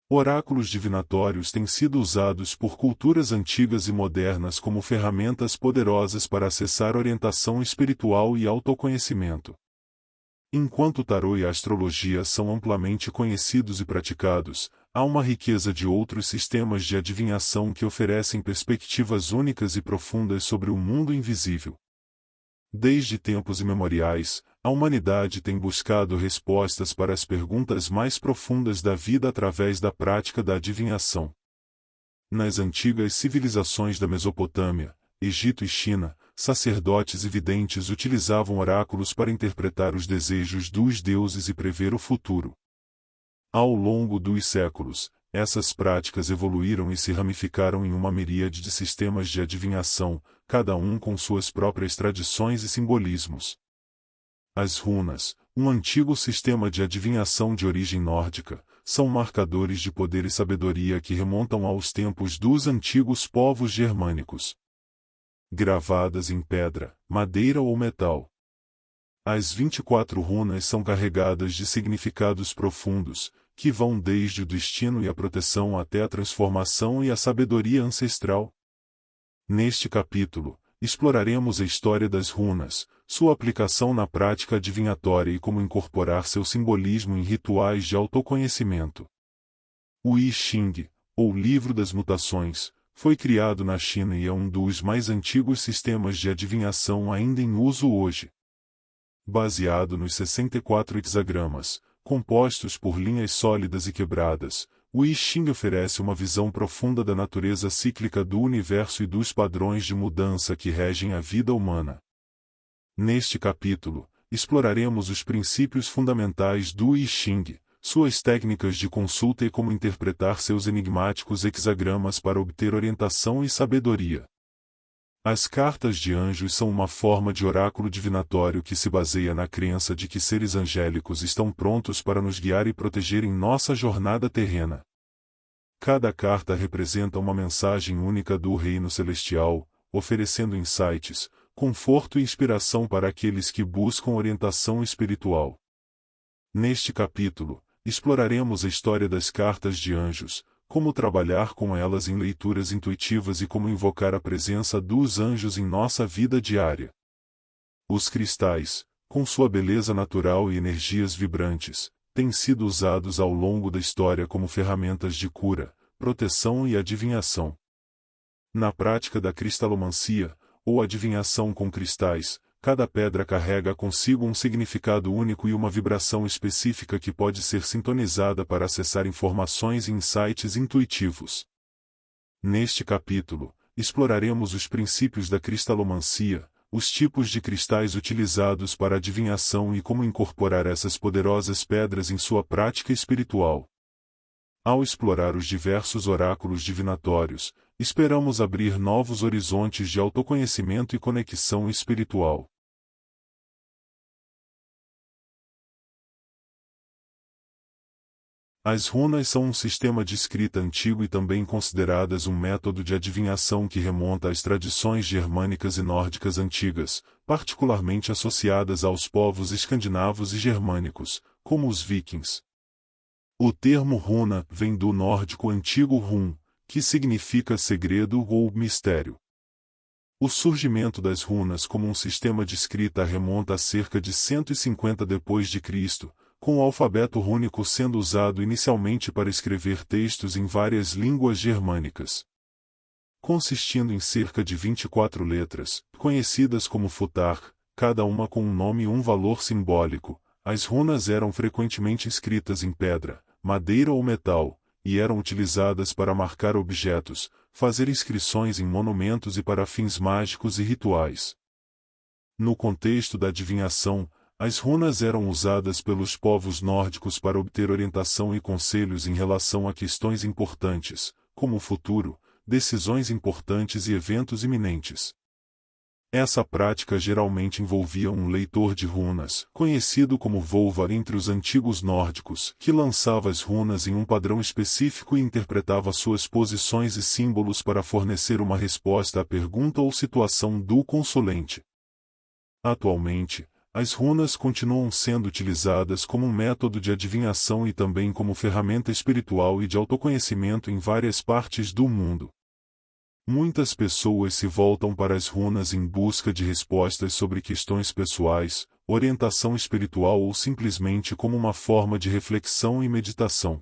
Oráculos divinatórios têm sido usados por culturas antigas e modernas como ferramentas poderosas para acessar orientação espiritual e autoconhecimento. Enquanto o tarô e a astrologia são amplamente conhecidos e praticados, há uma riqueza de outros sistemas de adivinhação que oferecem perspectivas únicas e profundas sobre o mundo invisível. Desde tempos imemoriais, a humanidade tem buscado respostas para as perguntas mais profundas da vida através da prática da adivinhação. Nas antigas civilizações da Mesopotâmia, Egito e China, sacerdotes e videntes utilizavam oráculos para interpretar os desejos dos deuses e prever o futuro. Ao longo dos séculos, essas práticas evoluíram e se ramificaram em uma miríade de sistemas de adivinhação, cada um com suas próprias tradições e simbolismos. As runas, um antigo sistema de adivinhação de origem nórdica, são marcadores de poder e sabedoria que remontam aos tempos dos antigos povos germânicos. Gravadas em pedra, madeira ou metal. As 24 runas são carregadas de significados profundos, que vão desde o destino e a proteção até a transformação e a sabedoria ancestral. Neste capítulo, exploraremos a história das runas, sua aplicação na prática adivinhatória e como incorporar seu simbolismo em rituais de autoconhecimento. O I Ching, ou Livro das Mutações, foi criado na China e é um dos mais antigos sistemas de adivinhação ainda em uso hoje. Baseado nos 64 hexagramas, compostos por linhas sólidas e quebradas, o I Ching oferece uma visão profunda da natureza cíclica do universo e dos padrões de mudança que regem a vida humana. Neste capítulo, exploraremos os princípios fundamentais do I Ching, suas técnicas de consulta e como interpretar seus enigmáticos hexagramas para obter orientação e sabedoria. As cartas de anjos são uma forma de oráculo divinatório que se baseia na crença de que seres angélicos estão prontos para nos guiar e proteger em nossa jornada terrena. Cada carta representa uma mensagem única do Reino Celestial, oferecendo insights, conforto e inspiração para aqueles que buscam orientação espiritual. Neste capítulo, exploraremos a história das cartas de anjos, como trabalhar com elas em leituras intuitivas e como invocar a presença dos anjos em nossa vida diária. Os cristais, com sua beleza natural e energias vibrantes, têm sido usados ao longo da história como ferramentas de cura, proteção e adivinhação. Na prática da cristalomancia, ou adivinhação com cristais, cada pedra carrega consigo um significado único e uma vibração específica que pode ser sintonizada para acessar informações e insights intuitivos. Neste capítulo, exploraremos os princípios da cristalomancia, os tipos de cristais utilizados para adivinhação e como incorporar essas poderosas pedras em sua prática espiritual. Ao explorar os diversos oráculos divinatórios, esperamos abrir novos horizontes de autoconhecimento e conexão espiritual. As runas são um sistema de escrita antigo e também consideradas um método de adivinhação que remonta às tradições germânicas e nórdicas antigas, particularmente associadas aos povos escandinavos e germânicos, como os vikings. O termo runa vem do nórdico antigo run, que significa segredo ou mistério. O surgimento das runas como um sistema de escrita remonta a cerca de 150 d.C., com o alfabeto rúnico sendo usado inicialmente para escrever textos em várias línguas germânicas. Consistindo em cerca de 24 letras, conhecidas como futar, cada uma com um nome e um valor simbólico, as runas eram frequentemente escritas em pedra, madeira ou metal, e eram utilizadas para marcar objetos, fazer inscrições em monumentos e para fins mágicos e rituais. No contexto da adivinhação, as runas eram usadas pelos povos nórdicos para obter orientação e conselhos em relação a questões importantes, como o futuro, decisões importantes e eventos iminentes. Essa prática geralmente envolvia um leitor de runas, conhecido como Völvar entre os antigos nórdicos, que lançava as runas em um padrão específico e interpretava suas posições e símbolos para fornecer uma resposta à pergunta ou situação do consulente. Atualmente, as runas continuam sendo utilizadas como um método de adivinhação e também como ferramenta espiritual e de autoconhecimento em várias partes do mundo. Muitas pessoas se voltam para as runas em busca de respostas sobre questões pessoais, orientação espiritual ou simplesmente como uma forma de reflexão e meditação.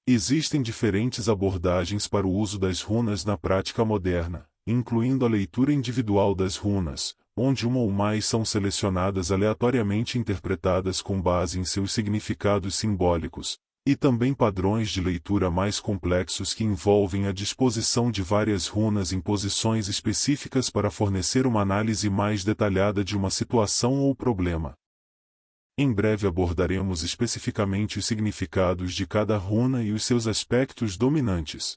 Existem diferentes abordagens para o uso das runas na prática moderna, incluindo a leitura individual das runas, onde uma ou mais são selecionadas aleatoriamente e interpretadas com base em seus significados simbólicos, e também padrões de leitura mais complexos que envolvem a disposição de várias runas em posições específicas para fornecer uma análise mais detalhada de uma situação ou problema. Em breve abordaremos especificamente os significados de cada runa e os seus aspectos dominantes.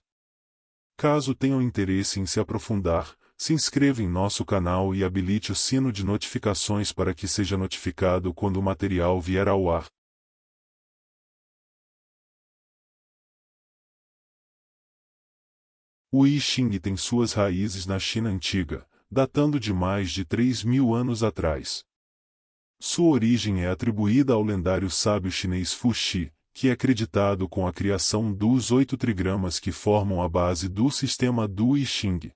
Caso tenham interesse em se aprofundar, se inscreva em nosso canal e habilite o sino de notificações para que seja notificado quando o material vier ao ar. O I Ching tem suas raízes na China antiga, datando de mais de 3.000 anos atrás. Sua origem é atribuída ao lendário sábio chinês Fu Xi, que é acreditado com a criação dos 8 trigramas que formam a base do sistema do I Ching.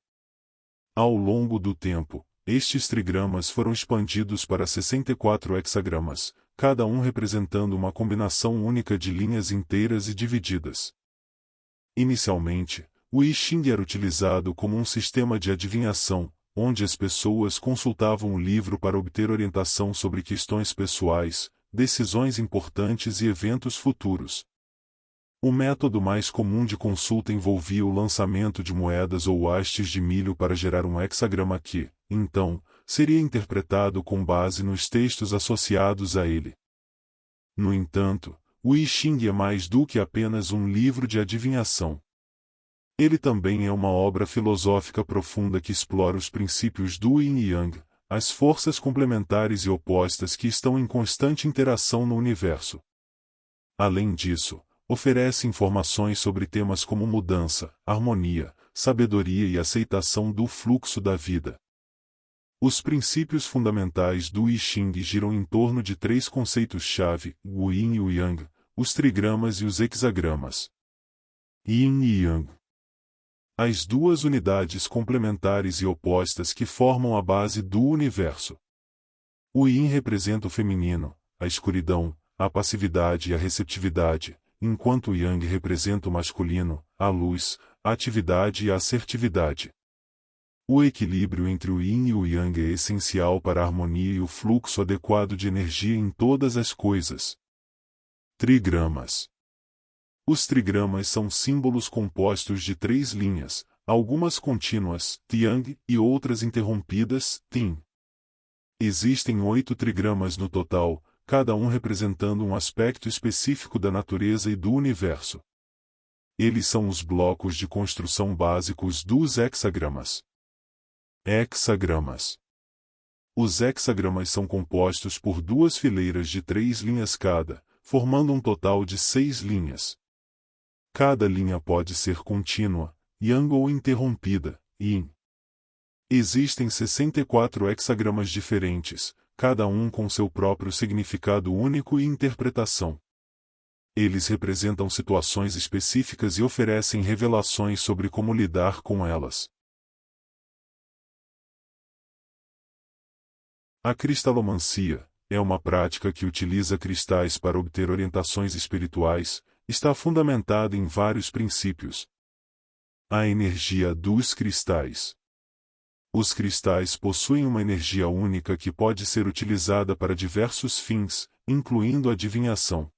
Ao longo do tempo, estes trigramas foram expandidos para 64 hexagramas, cada um representando uma combinação única de linhas inteiras e divididas. Inicialmente, o I Ching era utilizado como um sistema de adivinhação, onde as pessoas consultavam o livro para obter orientação sobre questões pessoais, decisões importantes e eventos futuros. O método mais comum de consulta envolvia o lançamento de moedas ou hastes de milho para gerar um hexagrama que, então, seria interpretado com base nos textos associados a ele. No entanto, o I Ching é mais do que apenas um livro de adivinhação. Ele também é uma obra filosófica profunda que explora os princípios do Yin e Yang, as forças complementares e opostas que estão em constante interação no universo. Além disso, oferece informações sobre temas como mudança, harmonia, sabedoria e aceitação do fluxo da vida. Os princípios fundamentais do I Ching giram em torno de 3 conceitos-chave: o Yin e o Yang, os trigramas e os hexagramas. Yin e Yang. As duas unidades complementares e opostas que formam a base do universo. O Yin representa o feminino, a escuridão, a passividade e a receptividade, enquanto o Yang representa o masculino, a luz, a atividade e a assertividade. O equilíbrio entre o Yin e o Yang é essencial para a harmonia e o fluxo adequado de energia em todas as coisas. Trigramas. Os trigramas são símbolos compostos de 3 linhas, algumas contínuas, Yang, e outras interrompidas, Tin. Existem 8 trigramas no total, cada um representando um aspecto específico da natureza e do universo. Eles são os blocos de construção básicos dos hexagramas. Hexagramas. Os hexagramas são compostos por 2 fileiras de 3 linhas cada, formando um total de 6 linhas. Cada linha pode ser contínua, Yang ou interrompida, Yin. Existem 64 hexagramas diferentes, cada um com seu próprio significado único e interpretação. Eles representam situações específicas e oferecem revelações sobre como lidar com elas. A cristalomancia é uma prática que utiliza cristais para obter orientações espirituais. Está fundamentada em vários princípios. A energia dos cristais. Os cristais possuem uma energia única que pode ser utilizada para diversos fins, incluindo a adivinhação.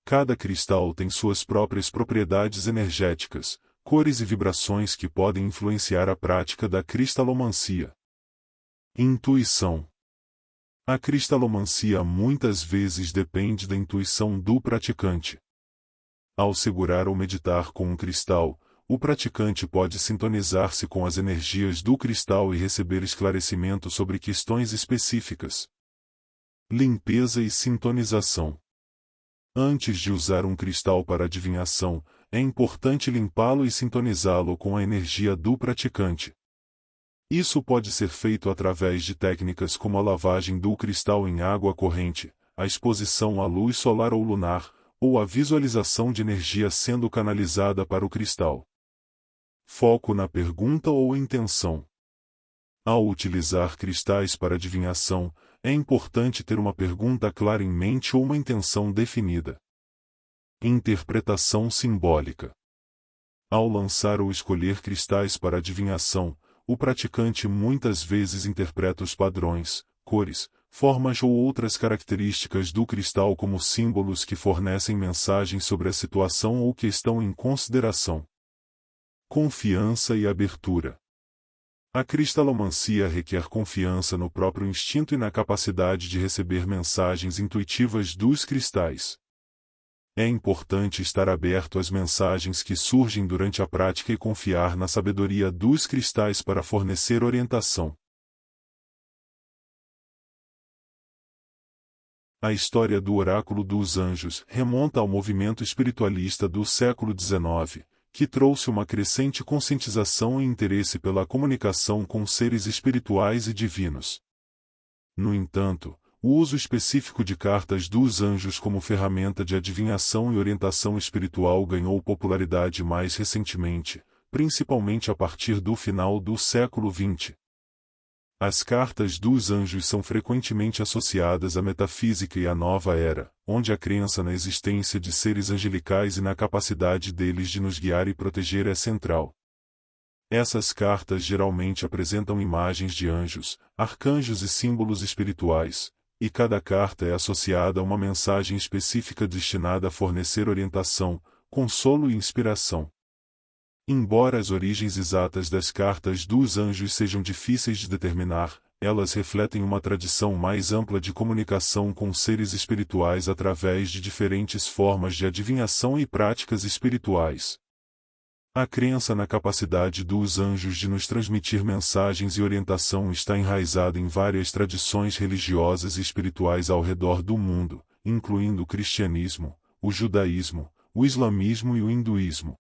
Cada cristal tem suas próprias propriedades energéticas, cores e vibrações que podem influenciar a prática da cristalomancia. Intuição. A cristalomancia muitas vezes depende da intuição do praticante. Ao segurar ou meditar com um cristal, o praticante pode sintonizar-se com as energias do cristal e receber esclarecimento sobre questões específicas. Limpeza e sintonização. Antes de usar um cristal para adivinhação, é importante limpá-lo e sintonizá-lo com a energia do praticante. Isso pode ser feito através de técnicas como a lavagem do cristal em água corrente, a exposição à luz solar ou lunar, ou a visualização de energia sendo canalizada para o cristal. Foco na pergunta ou intenção. Ao utilizar cristais para adivinhação, é importante ter uma pergunta clara em mente ou uma intenção definida. Interpretação simbólica. Ao lançar ou escolher cristais para adivinhação, o praticante muitas vezes interpreta os padrões, cores, formas ou outras características do cristal como símbolos que fornecem mensagens sobre a situação ou questão em consideração. Confiança e abertura. A cristalomancia requer confiança no próprio instinto e na capacidade de receber mensagens intuitivas dos cristais. É importante estar aberto às mensagens que surgem durante a prática e confiar na sabedoria dos cristais para fornecer orientação. A história do Oráculo dos Anjos remonta ao movimento espiritualista do século XIX, que trouxe uma crescente conscientização e interesse pela comunicação com seres espirituais e divinos. No entanto, o uso específico de cartas dos anjos como ferramenta de adivinhação e orientação espiritual ganhou popularidade mais recentemente, principalmente a partir do final do século XX. As cartas dos anjos são frequentemente associadas à metafísica e à nova era, onde a crença na existência de seres angelicais e na capacidade deles de nos guiar e proteger é central. Essas cartas geralmente apresentam imagens de anjos, arcanjos e símbolos espirituais, e cada carta é associada a uma mensagem específica destinada a fornecer orientação, consolo e inspiração. Embora as origens exatas das cartas dos anjos sejam difíceis de determinar, elas refletem uma tradição mais ampla de comunicação com seres espirituais através de diferentes formas de adivinhação e práticas espirituais. A crença na capacidade dos anjos de nos transmitir mensagens e orientação está enraizada em várias tradições religiosas e espirituais ao redor do mundo, incluindo o cristianismo, o judaísmo, o islamismo e o hinduísmo.